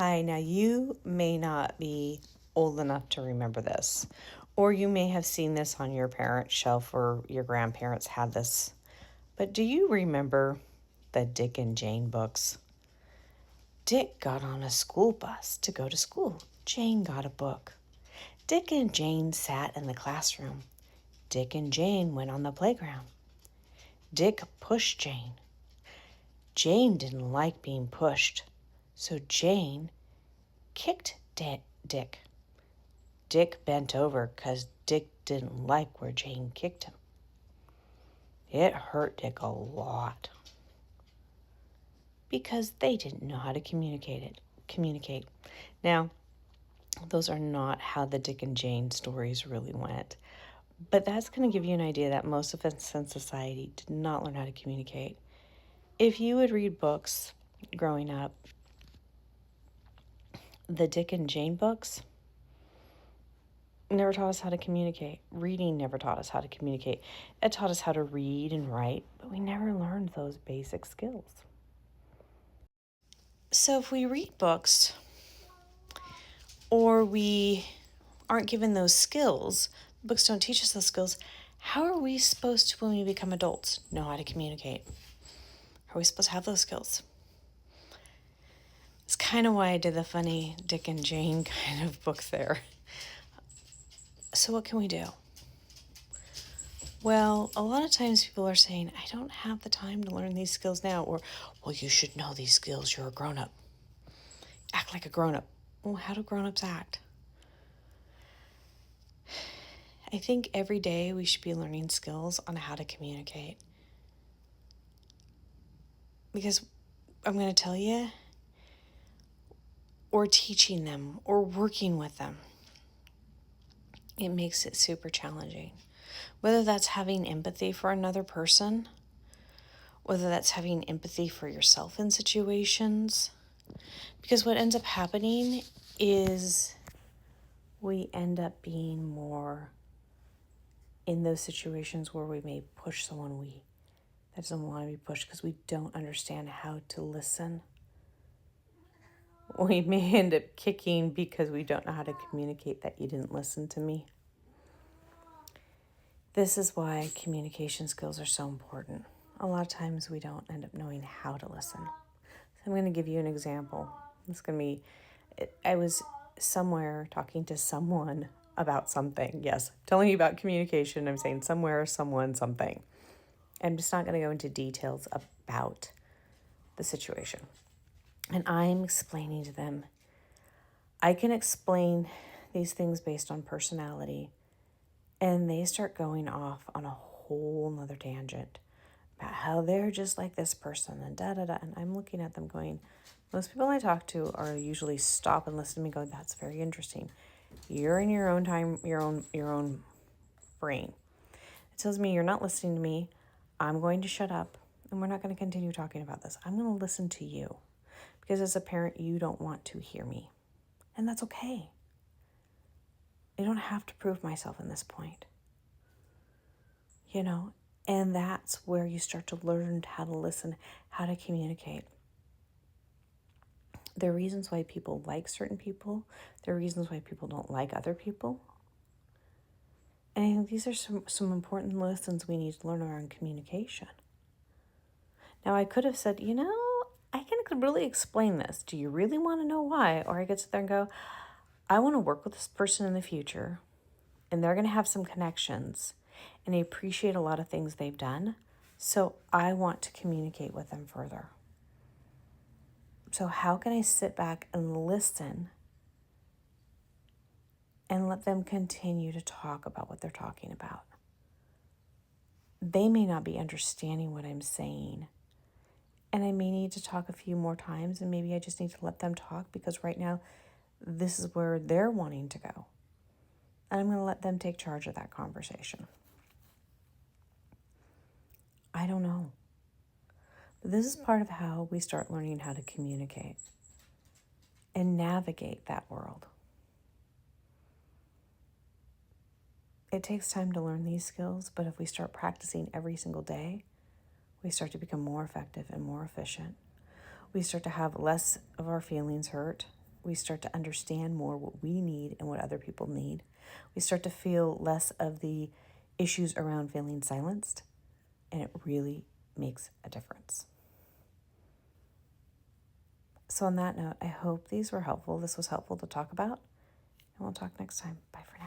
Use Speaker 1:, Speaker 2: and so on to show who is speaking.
Speaker 1: Hi, now you may not be old enough to remember this, or you may have seen this on your parents' shelf or your grandparents had this. But do you remember the Dick and Jane books? Dick got on a school bus to go to school. Jane got a book. Dick and Jane sat in the classroom. Dick and Jane went on the playground. Dick pushed Jane. Jane didn't like being pushed, so Jane kicked Dick. Dick bent over because Dick didn't like where Jane kicked him. It hurt Dick a lot because they didn't know how to communicate. Now, those are not how the Dick and Jane stories really went. But that's going to give you an idea that most of us in society did not learn how to communicate. If you would read books growing up, the Dick and Jane books never taught us how to communicate. Reading never taught us how to communicate. It taught us how to read and write, but we never learned those basic skills. So if we read books or we aren't given those skills, books don't teach us those skills, how are we supposed to, when we become adults, know how to communicate? How are we supposed to have those skills? It's kind of why I did the funny Dick and Jane kind of book there. So what can we do? Well, a lot of times people are saying, I don't have the time to learn these skills now, or, well, you should know these skills. You're a grown-up. Act like a grown-up. Well, how do grown-ups act? I think every day we should be learning skills on how to communicate. Because I'm going to tell you, or teaching them, or working with them, it makes it super challenging. Whether that's having empathy for another person, whether that's having empathy for yourself in situations. Because what ends up happening is we end up being more in those situations where we may push someone that doesn't want to be pushed because we don't understand how to listen. We may end up kicking because we don't know how to communicate that you didn't listen to me. This is why communication skills are so important. A lot of times we don't end up knowing how to listen. So I'm going to give you an example. It's going to be, I was somewhere talking to someone about something. Yes, telling you about communication. I'm saying somewhere, someone, something. I'm just not going to go into details about the situation. And I'm explaining to them, I can explain these things based on personality. And they start going off on a whole nother tangent about how they're just like this person and da-da-da. And I'm looking at them going, most people I talk to are usually stop and listen to me go, that's very interesting. You're in your own time, your own brain. It tells me you're not listening to me. I'm going to shut up and we're not going to continue talking about this. I'm going to listen to you because as a parent, you don't want to hear me. And that's okay. I don't have to prove myself in this point. And that's where you start to learn how to listen, how to communicate. There are reasons why people like certain people. There are reasons why people don't like other people. And I think these are some important lessons we need to learn around communication. Now, I could have said, I can really explain this. Do you really want to know why? Or I could sit there and go, I want to work with this person in the future, and they're going to have some connections, and I appreciate a lot of things they've done, so I want to communicate with them further. So how can I sit back and listen and let them continue to talk about what they're talking about? They may not be understanding what I'm saying, and I may need to talk a few more times, and maybe I just need to let them talk because right now this is where they're wanting to go. And I'm going to let them take charge of that conversation. I don't know. But this is part of how we start learning how to communicate and navigate that world. It takes time to learn these skills, but if we start practicing every single day, we start to become more effective and more efficient. We start to have less of our feelings hurt, we start to understand more what we need and what other people need. We start to feel less of the issues around feeling silenced, and it really makes a difference. So on that note, I hope these were helpful. This was helpful to talk about, and we'll talk next time. Bye, friends.